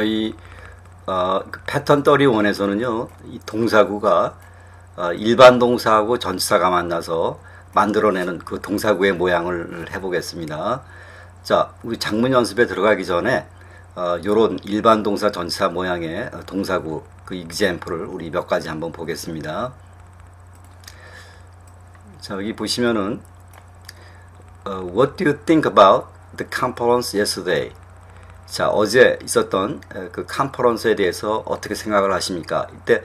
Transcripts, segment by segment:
이 그 패턴 31에서는요, 이 동사구가 일반 동사하고 전치사가 만나서 만들어내는 그 동사구의 모양을 해보겠습니다. 자, 우리 작문 연습에 들어가기 전에 요런 일반 동사 전치사 모양의 동사구 그 example을 우리 몇 가지 한번 보겠습니다. 자, 여기 보시면은 What do you think about the conference yesterday? 자, 어제 있었던 그 컨퍼런스에 대해서 어떻게 생각을 하십니까? 이때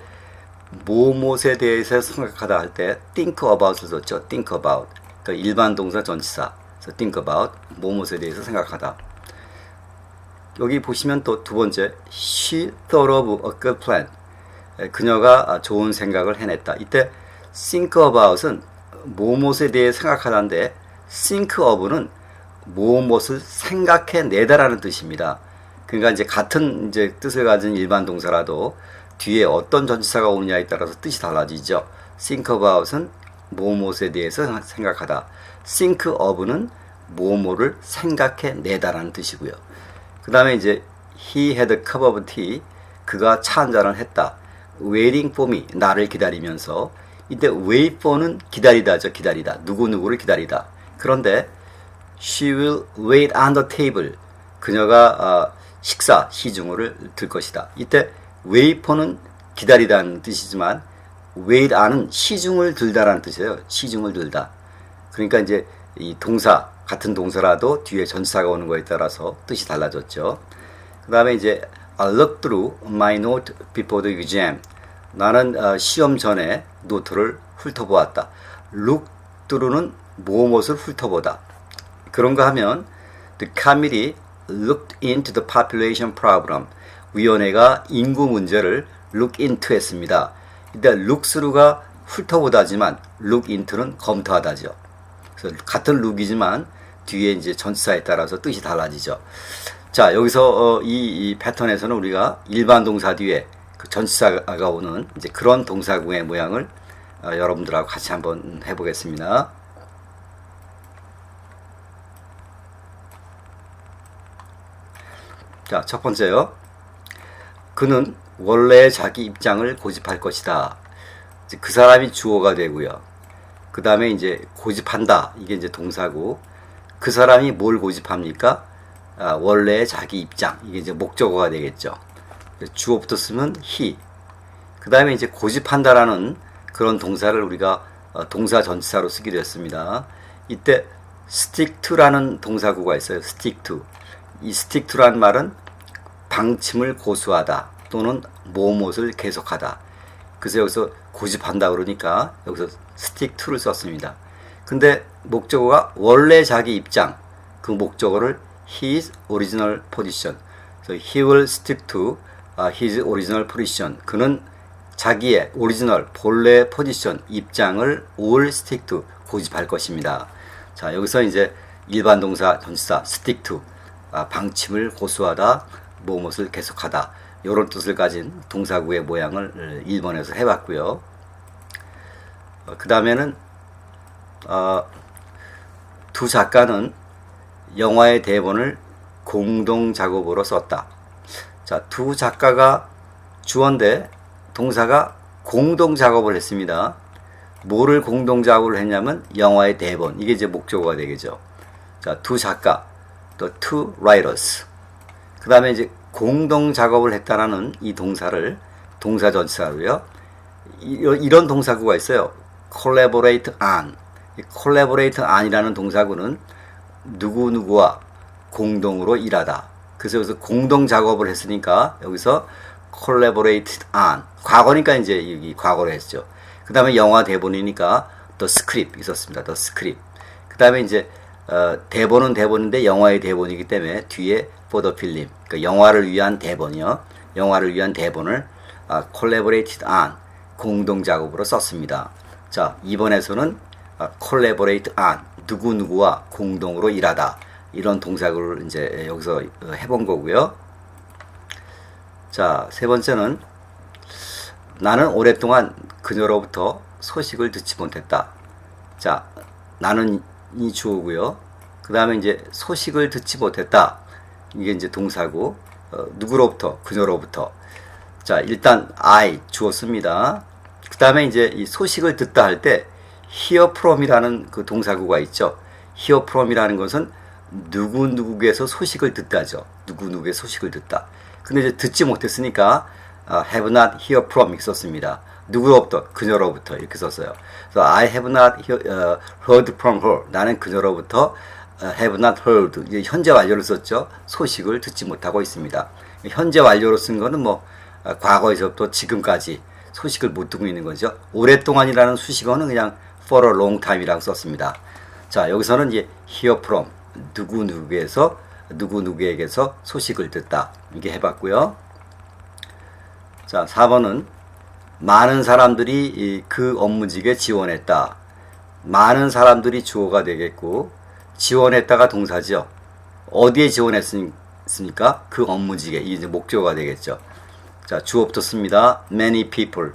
무엇에 대해서 생각하다 할 때 think about을 썼죠. think about. 그 일반 동사 전치사. 그래서 think about 무엇에 대해서 생각하다. 여기 보시면 또 두 번째 she thought of a good plan. 그녀가 좋은 생각을 해냈다. 이때 think about은 무엇에 대해 생각하다인데 think of는 무엇을 생각해내다라는 뜻입니다. 그러니까 이제 같은 이제 뜻을 가진 일반 동사라도 뒤에 어떤 전치사가 오느냐에 따라서 뜻이 달라지죠. think about은 무엇에 대해서 생각하다. think of는 무엇을 생각해내다라는 뜻이고요. 그 다음에 이제 he had a cup of tea. 그가 차 한 잔을 했다. waiting for me. 나를 기다리면서. 이때 wait for는 기다리다죠. 기다리다. 누구누구를 기다리다. 그런데 she will wait on the table. 그녀가 식사, 시중을 들 것이다. 이때 wait for는 기다리다는 뜻이지만 wait on은 시중을 들다라는 뜻이에요. 시중을 들다. 그러니까 이제 이 동사, 같은 동사라도 뒤에 전치사가 오는 거에 따라서 뜻이 달라졌죠. 그 다음에 이제 I looked through my note before the exam. 나는 시험 전에 노트를 훑어보았다. look through는 무엇을 훑어보다. 그런가 하면 the committee looked into the population problem. 위원회가 인구 문제를 look into 했습니다. 일단 look through가 훑어보다지만 look into는 검토하다죠. 그래서 같은 look이지만 뒤에 이제 전치사에 따라서 뜻이 달라지죠. 자, 여기서 이 패턴에서는 우리가 일반 동사 뒤에 그 전치사가 오는 이제 그런 동사구의 모양을 여러분들하고 같이 한번 해보겠습니다. 자, 첫 번째요. 그는 원래 자기 입장을 고집할 것이다. 그 사람이 주어가 되고요. 그 다음에 이제 고집한다. 이게 이제 동사고, 그 사람이 뭘 고집합니까? 원래 자기 입장. 이게 이제 목적어가 되겠죠. 주어 붙었으면 he. 그 다음에 이제 고집한다라는 그런 동사를 우리가 동사 전치사로 쓰기도 했습니다. 이때 stick to라는 동사구가 있어요. stick to. 이 stick to라는 말은 방침을 고수하다 또는 무엇을 계속하다. 그래서 여기서 고집한다 그러니까 여기서 stick to를 썼습니다. 근데 목적어가 원래 자기 입장, 그 목적어를 his original position. So he will stick to his original position. 그는 자기의 오리지널 본래 포지션 입장을 will stick to 고집할 것입니다. 자, 여기서 이제 일반 동사 전치사 stick to 방침을 고수하다, 무엇을 계속하다 이런 뜻을 가진 동사구의 모양을 1번에서 해봤고요. 그 다음에는 두 작가는 영화의 대본을 공동 작업으로 썼다. 자, 두 작가가 주어인데 동사가 공동 작업을 했습니다. 뭐를 공동 작업을 했냐면 영화의 대본. 이게 이제 목적어가 되겠죠. 자, 두 작가, 또 two writers. 그 다음에 이제 공동 작업을 했다라는 이 동사를 동사 전치사로요. 이런 동사구가 있어요. collaborate on. collaborate on이라는 동사구는 누구누구와 공동으로 일하다. 그래서 여기서 공동 작업을 했으니까 여기서 collaborated on. 과거니까 이제 여기 과거로 했죠. 그 다음에 영화 대본이니까 the script 있었습니다. the script. 그 다음에 이제 대본은 대본인데 영화의 대본이기 때문에 뒤에 for the film. 그러니까 영화를 위한 대본이요. 영화를 위한 대본을 collaborated on. 공동 작업으로 썼습니다. 자, 이번에서는 collaborate on. 누구누구와 공동으로 일하다. 이런 동작을 이제 여기서 해본 거고요. 자, 세 번째는 나는 오랫동안 그녀로부터 소식을 듣지 못했다. 자, 나는 이 주어고요. 그 다음에 이제 소식을 듣지 못했다. 이게 이제 동사고, 누구로부터? 그녀로부터. 자, 일단 I 주었습니다. 그 다음에 이제 이 소식을 듣다 할 때 hear from이라는 그 동사구가 있죠. hear from이라는 것은 누구누구에서 소식을 듣다죠. 누구누구의 소식을 듣다. 근데 이제 듣지 못했으니까 have not hear from 이렇게 썼습니다. 누구로부터? 그녀로부터 이렇게 썼어요. 그래서 I have not heard from her. 나는 그녀로부터 have not heard. 이제 현재 완료를 썼죠. 소식을 듣지 못하고 있습니다. 현재 완료로 쓴 거는 뭐 과거에서부터 지금까지 소식을 못 듣고 있는 거죠. 오랫동안이라는 수식어는 그냥 for a long time이라고 썼습니다. 자, 여기서는 이제 hear from 누구누구에게서 소식을 듣다 이게 해봤고요. 자, 4번은 많은 사람들이 그 업무직에 지원했다. 많은 사람들이 주어가 되겠고 지원했다가 동사죠. 어디에 지원했습니까? 그 업무직에. 이게 이제 목적어가 되겠죠. 자, 주어 붙었습니다. Many people.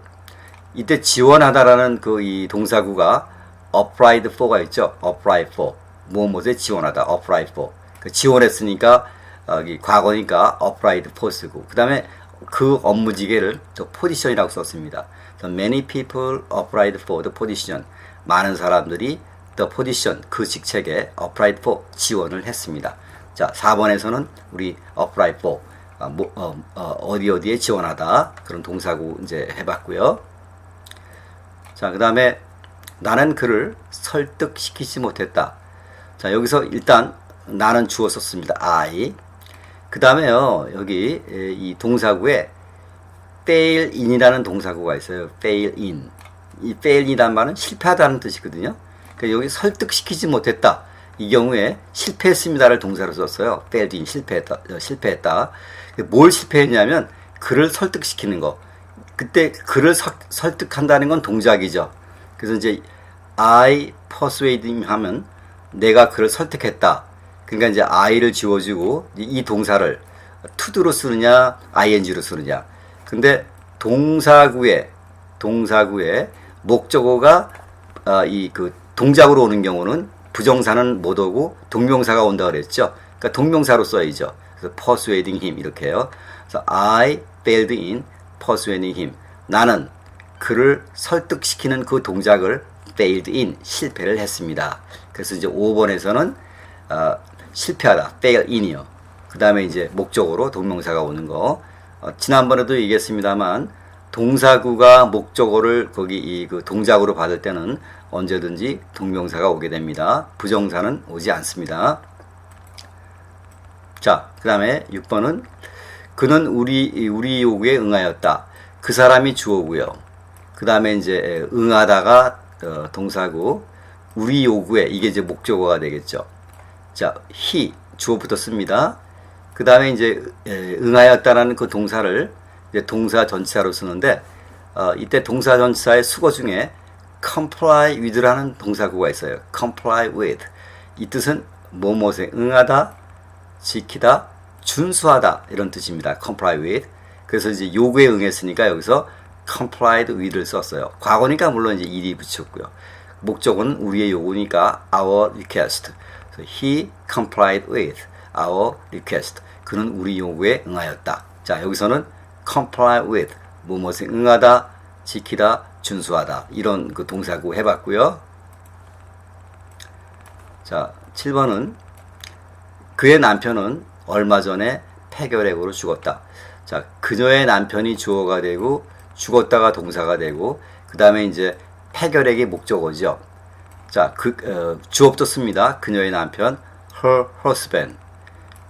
이때 지원하다라는 그 이 동사구가 applied for가 있죠. apply for. 무엇에 지원하다. apply for. 그 지원했으니까 여기 과거니까 applied for 쓰고. 그 다음에 그 업무지게를 저 포지션이라고 썼습니다. Many people applied for the position. 많은 사람들이 the position 그 직책에 applied for 지원을 했습니다. 자, 4번에서는 우리 apply for 어디에 지원하다 그런 동사구 이제 해봤고요. 자, 그 다음에 나는 그를 설득시키지 못했다. 자, 여기서 일단 나는 주어 썼습니다. I. 그 다음에요, 여기 이 동사구에 fail in이라는 동사구가 있어요. fail in. 이 fail in이란 말은 실패하다는 뜻이거든요. 그러니까 여기 설득시키지 못했다. 이 경우에 실패했습니다를 동사로 썼어요. failed in, 실패했다. 뭘 실패했냐면 그를 설득시키는 거. 그때 그를 설득한다는 건 동작이죠. 그래서 이제 I persuade him 하면 내가 그를 설득했다. 그러니까 이제 I를 지워주고 이 동사를 to도로 쓰느냐 ing로 쓰느냐. 근데 동사구에 목적어가 이 그 동작으로 오는 경우는 부정사는 못 오고 동명사가 온다 그랬죠. 그러니까 동명사로 써야죠. 그래서 persuading him 이렇게요. 그래서 I failed in persuading him. 나는 그를 설득시키는 그 동작을 failed in 실패를 했습니다. 그래서 이제 5번에서는 실패하다 fail in이요. 그 다음에 이제 목적어로 동명사가 오는 거. 지난번에도 얘기했습니다만 동사구가 목적어를 거기 이 그 동작으로 받을 때는 언제든지 동명사가 오게 됩니다. 부정사는 오지 않습니다. 자, 그 다음에 6번은 그는 우리 요구에 응하였다. 그 사람이 주어고요. 그 다음에 이제 응하다가 동사구 우리 요구에 이게 이제 목적어가 되겠죠. 자, he 주어 붙었습니다. 그 다음에 이제 응하였다라는 그 동사를 이제 동사 전치사로 쓰는데 이때 동사 전치사의 수거 중에 comply with라는 동사구가 있어요. comply with. 이 뜻은 뭐뭐에 응하다, 지키다, 준수하다 이런 뜻입니다. comply with. 그래서 이제 요구에 응했으니까 여기서 complied with를 썼어요. 과거니까 물론 이제 일이 붙였고요. 목적은 우리의 요구니까 our request. He complied with our request. 그는 우리 요구에 응하였다. 자, 여기서는 comply with 뭐뭐에 응하다, 지키다, 준수하다 이런 그 동사구 해봤고요. 자, 7번은 그의 남편은 얼마 전에 폐결핵으로 죽었다. 자, 그녀의 남편이 주어가 되고 죽었다가 동사가 되고 그 다음에 이제 폐결핵이 목적어죠. 자, 주어 붙었습니다. 그녀의 남편 her husband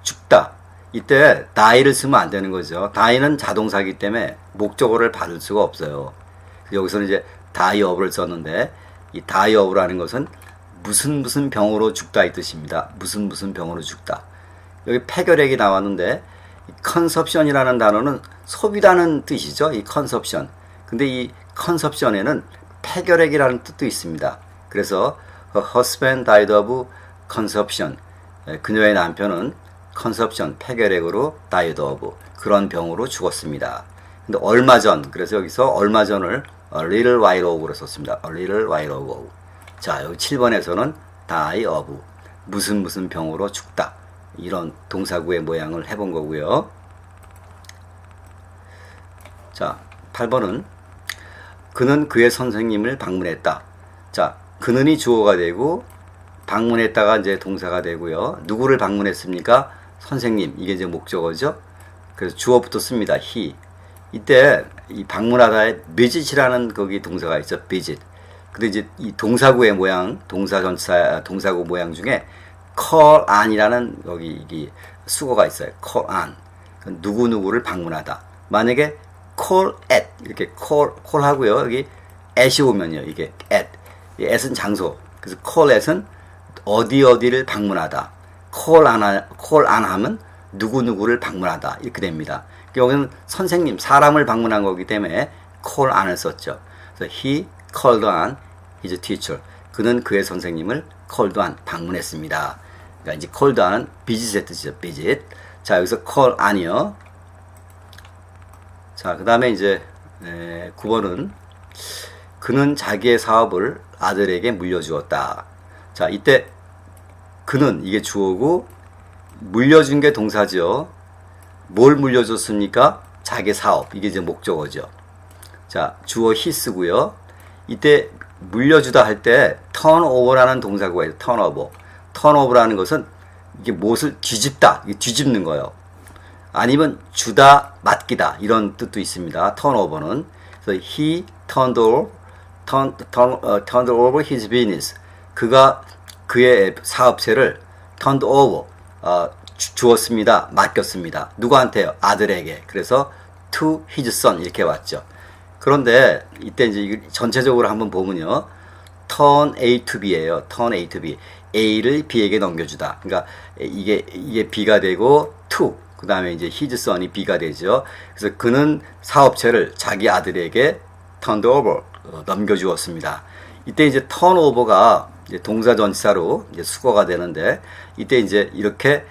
죽다. 이때 die를 쓰면 안 되는 거죠. die는 자동사이기 때문에 목적어를 받을 수가 없어요. 여기서는 이제 die of를 썼는데 이 die of라는 것은 무슨 병으로 죽다 이 뜻입니다. 무슨 병으로 죽다. 여기 폐결핵이 나왔는데 consumption이라는 단어는 소비라는 뜻이죠. 이 consumption. 근데 이 consumption에는 폐결핵이라는 뜻도 있습니다. 그래서 her husband died of consumption. 그녀의 남편은 consumption, 폐결핵으로 died of 그런 병으로 죽었습니다. 근데 얼마 전, 그래서 여기서 얼마 전을 a little while ago로 썼습니다. a little while ago. 자, 여기 7번에서는 die of 무슨 병으로 죽다. 이런 동사구의 모양을 해본 거고요. 자, 8번은 그는 그의 선생님을 방문했다. 자, 그는이 주어가 되고 방문했다가 이제 동사가 되고요. 누구를 방문했습니까? 선생님. 이게 이제 목적어죠. 그래서 주어부터 씁니다. he. 이때 이 방문하다에 visit이라는 거기 동사가 있죠. visit. 근데 이제 이 동사구의 모양, 동사구 모양 중에 call on이라는 여기 이게 수거가 있어요. call on. 누구누구를 방문하다. 만약에 call at 이렇게 call 하고요. 여기 at이 오면요. 이게 at. 이 at은 장소. 그래서 call at은 어디를 방문하다. call on 하면 누구누구를 방문하다. 이렇게 됩니다. 여기는 선생님, 사람을 방문한 거기 때문에 call on을 썼죠. 그래서 he called on his teacher. 그는 그의 선생님을 called on, 방문했습니다. 그러니까 이제 called on은 visit의 뜻이죠. visit. 자, 여기서 call on이요. 자, 그 다음에 이제 9번은 그는 자기의 사업을 아들에게 물려주었다. 자, 이때 그는 이게 주어고 물려준 게 동사죠. 뭘 물려줬습니까? 자기 사업. 이게 이제 목적어죠. 자, 주어 he 쓰고요. 이때 물려주다 할 때 turnover라는 동사구가 있어요. turnover. turnover라는 것은 이게 무엇을 뒤집다. 이게 뒤집는 거예요. 아니면 주다, 맡기다 이런 뜻도 있습니다. turnover는. 그래서 he turned over his business. 그가 그의 사업체를 turned over 주었습니다. 맡겼습니다. 누구한테요? 아들에게. 그래서 to his son 이렇게 왔죠. 그런데 이때 이제 전체적으로 한번 보면요. turn A to B예요. turn A to B. A를 B에게 넘겨주다. 그러니까 이게 B가 되고 to 그 다음에 이제 his son이 B가 되죠. 그래서 그는 사업체를 자기 아들에게 turned over 넘겨주었습니다. 이때 이제 turnover가 이제 동사 전치사로 이제 수거가 되는데 이때 이제 이렇게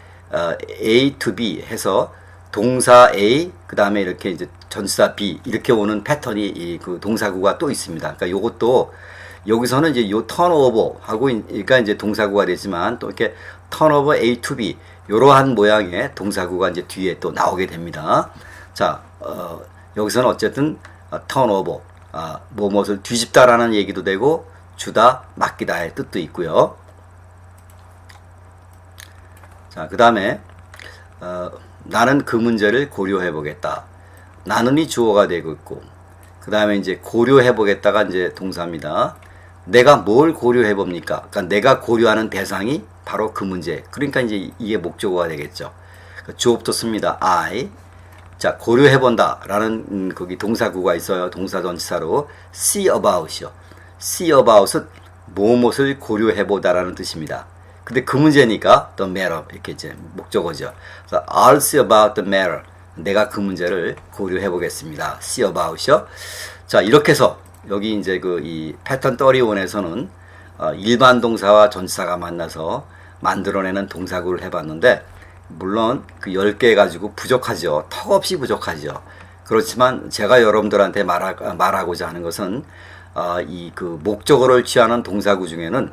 A to B 해서 동사 A 그 다음에 이렇게 이제 전치사 B 이렇게 오는 패턴이 이 그 동사구가 또 있습니다. 그러니까 요것도 여기서는 이제 요 turnover 하고 그러니까 이제 동사구가 되지만 또 이렇게 turnover A to B 이러한 모양의 동사구가 이제 뒤에 또 나오게 됩니다. 자, 여기서는 어쨌든 turnover 무엇을 뒤집다라는 얘기도 되고 주다, 맡기다의 뜻도 있고요. 자, 그 다음에 나는 그 문제를 고려해 보겠다. 나는이 주어가 되고 있고 그 다음에 이제 고려해 보겠다가 이제 동사입니다. 내가 뭘 고려해 봅니까? 그러니까 내가 고려하는 대상이 바로 그 문제. 그러니까 이제 이게 목적어가 되겠죠. 주어부터 씁니다. I. 자, 고려해 본다라는 거기 동사구가 있어요. 동사 전치사로 see about이요. see about은 무엇을 고려해 보다라는 뜻입니다. 근데 그 문제니까 the matter 이렇게 이제 목적어죠. 그래서 I'll see about the matter. 내가 그 문제를 고려해 보겠습니다. see about이요. 자, 이렇게 해서 여기 이제 그 이 패턴 31에서는 일반 동사와 전치사가 만나서 만들어내는 동사구를 해봤는데 물론 그 10개 가지고 부족하죠. 턱없이 부족하죠. 그렇지만 제가 여러분들한테 말하고자 하는 것은 이 그 목적어를 취하는 동사구 중에는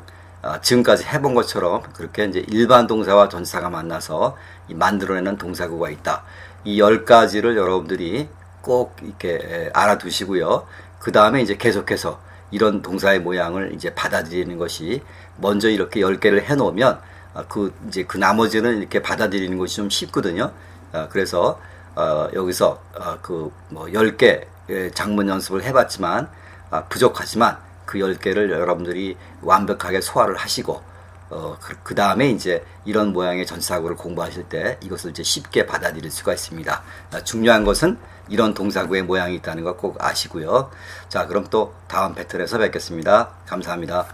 지금까지 해본 것처럼 그렇게 이제 일반 동사와 전치사가 만나서 만들어내는 동사구가 있다. 이 10가지를 여러분들이 꼭 이렇게 알아두시고요. 그 다음에 이제 계속해서 이런 동사의 모양을 이제 받아들이는 것이 먼저 이렇게 10개를 해 놓으면 이제 그 나머지는 이렇게 받아들이는 것이 좀 쉽거든요. 그래서 여기서 그 뭐 10개 장문 연습을 해봤지만 부족하지만 그 10개를 여러분들이 완벽하게 소화를 하시고 그 다음에 이제 이런 모양의 전치사구를 공부하실 때 이것을 이제 쉽게 받아들일 수가 있습니다. 중요한 것은 이런 동사구의 모양이 있다는 거 꼭 아시고요. 자, 그럼 또 다음 배틀에서 뵙겠습니다. 감사합니다.